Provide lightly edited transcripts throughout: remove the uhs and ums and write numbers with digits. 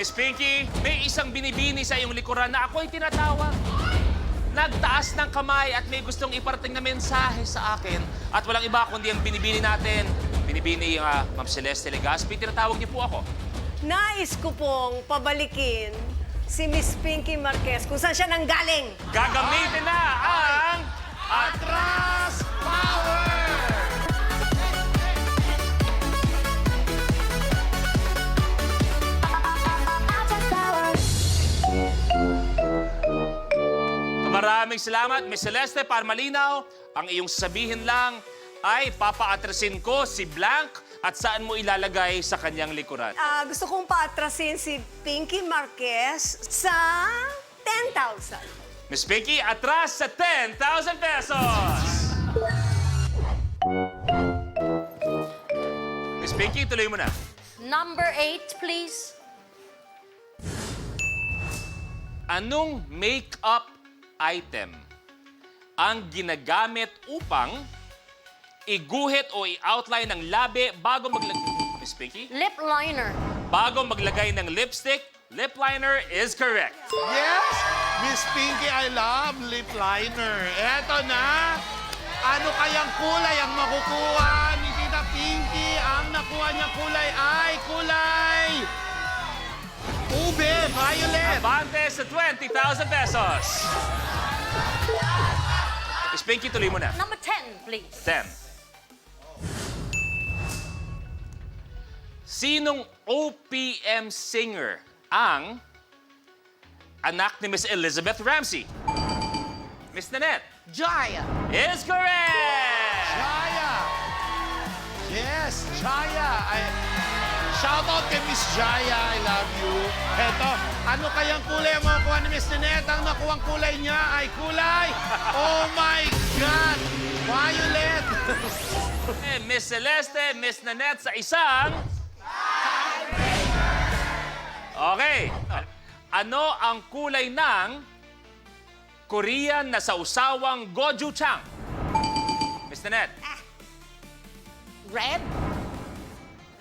Miss Pinky, may isang binibini sa iyong likuran na ako'y tinatawag. Nagtaas ng kamay at may gustong iparating na mensahe sa akin. At walang iba kundi ang binibini natin. Binibini Ma'am Celeste Legaspi. Tinatawag niyo po ako. Nais ko pong pabalikin si Miss Pinky Marquez kung saan siya nanggaling. Gagamitin na ang Atras Power! Maraming salamat, Miss Celeste. Para malinaw, ang iyong sabihin lang ay papaatrasin ko si Blank at saan mo ilalagay sa kanyang likuran. Gusto kong paatrasin si Pinky Marquez sa 10,000. Miss Pinky, atras sa 10,000 pesos! Miss Pinky, tuloy mo na. Number 8, please. Anong make-up item ang ginagamit upang iguhit o i-outline ng labi bago maglagay... Miss Pinky? Lip liner. Bago maglagay ng lipstick, lip liner is correct. Yes! Miss Pinky, I love lip liner. Eto na! Ano kayang kulay ang makukuha ni Tita Pinky? Ang nakuha niya kulay ay kulay... Ube, violet. Abante sa 20,000 pesos. Miss Pinky, tuloy mo na. Number 10, please. 10. Sinong OPM singer ang anak ni Miss Elizabeth Ramsey? Miss Nanette Jaya. is correct! Jaya. Yes, Jaya. Shout out kay Miss Jaya. I love you. Eto, ano kayang kulay ang makukuha ni Miss Nanette? Ang nakuhang kulay niya ay kulay... Oh my God! Violet! Miss Celeste, Miss Nanette sa isang... Okay. Ano ang kulay ng Korean na sausawang gochujang? Miss Nanette. Red.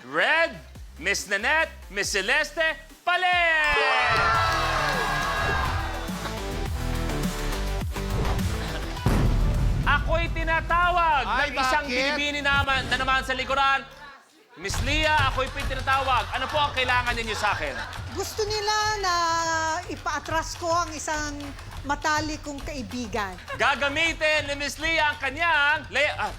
Red, Miss Nanette, Miss Celeste, palit! Ako'y tinatawag Ay, ng isang bakit? binibini naman sa likuran. Miss Lia, ako'y tinatawag. Ano po ang kailangan ninyo sa akin? Gusto nila na ipaatras ko ang isang matalik kong kaibigan. Gagamitin ni Miss Lia ang kanyang...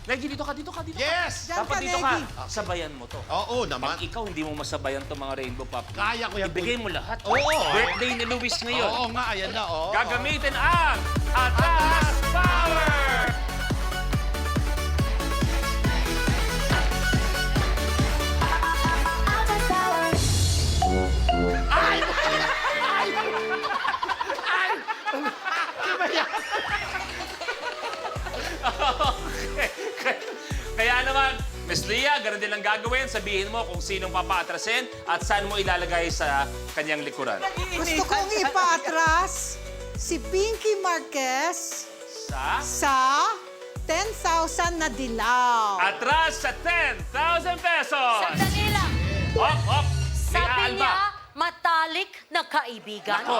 Negi, dito ka. Yes! Diyan Dapat ka, dito ka. Negi. Sabayan mo to. Oo naman. Pag ikaw hindi mo masabayan to mga rainbow pop, Kaya ko yan. ibigay mo lahat. Oo. Birthday ni Luis ngayon. Oo nga, ayan na. Oo. Gagamitin ang Atras Power! Kaya naman, Miss Lia, ganun din ang gagawin. Sabihin mo kung sinong papaatrasin at saan mo ilalagay sa kanyang likuran. Gusto kong ipaatras si Pinky Marquez Sa sa 10,000 na dilaw. atras sa 10,000 pesos! Sandali lang. Op! May Sabi aalba. niya, matalik na kaibigan. Ako,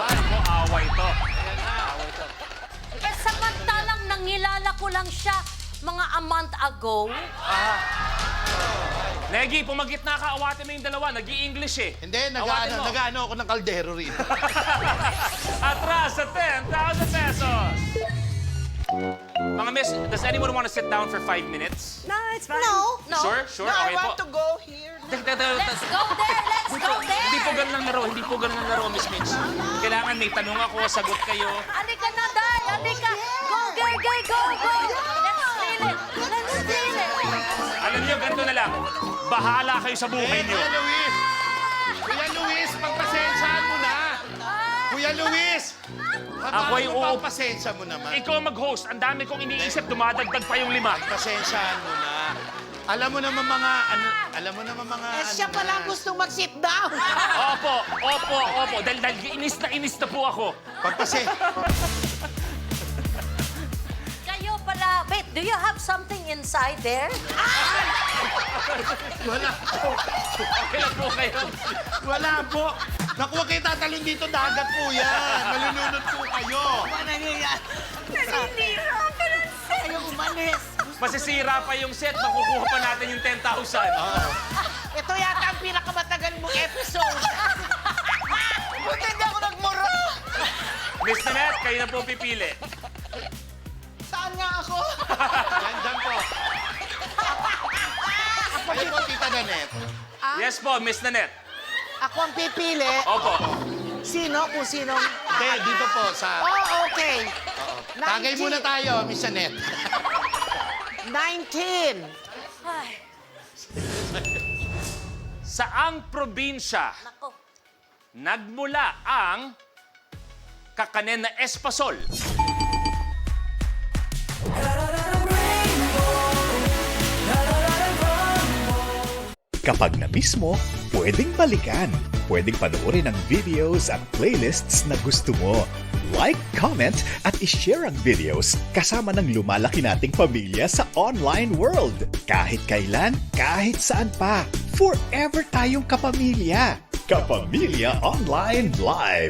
away to. Eh, samantalang nangilala ko lang siya mga a month ago. Negi, pumagit na ka, awatin mo yung dalawa. Nag-i-English eh. Hindi, Awatin mo. nag-ano ako ng kaldero rin. Atras sa 10,000 pesos! Mga miss, does anyone want to sit down for 5 minutes? No, it's fine. No. No? Sure? No, I Okay want po. to go here. Let's go there! Let's go there! Hindi po ganun ang laro, Miss Mitch. Kailangan may tanong ako, sagot kayo. Halika na, Day! Halika! Go, girl, girl, go, go! Let's feel it! Let's feel it! Alam niyo, ganito na lang. Bahala kayo sa buhay niyo. Kuya Luis! Kuya Luis, pagpasensyahan mo na! Kuya Luis! Ako'y Pagpasensya mo naman. Ikaw ang mag-host. Ang dami kong iniisip, dumadagdag pa yung 5. Pasensyahan mo na. Alam mo naman mga... Eh, siya palang gustong mag-sit down. Opo. Dahil inis na po ako. Kayo pala, wait, do you have something inside there? Wala po. Okay lang po kayo. Wala po. Naku, huwag kayo tatalon dito. Dagat po yan. Malulunod po kayo. Ano yan? Naninira, Princess! Ayaw umalis. Masisira pa yung set, makukuha pa natin yung 10,000. Ito yata ang pinakamatagal mong episode. Buti hindi ako nagmura. Miss Nanette, kayo na po pipili. Saan nga ako? Yan po. Ayun po, Tita Nanette. Yes po, Miss Nanette. Ako ang pipili. Opo. Sino? Kung sinong... Hindi, dito po sa... Oh, okay. Tagay 19. muna tayo, Miss Nanette. 19. Ay, Saang probinsya nako. nagmula ang kakanen na espasol? Kapag na-miss mo, pwedeng balikan. Pwedeng panoorin ang videos at playlists na gusto mo. Like, comment, at ishare ang videos kasama ng lumalaki nating pamilya sa online world. Kahit kailan, kahit saan pa. Forever tayong kapamilya. Kapamilya Online Live.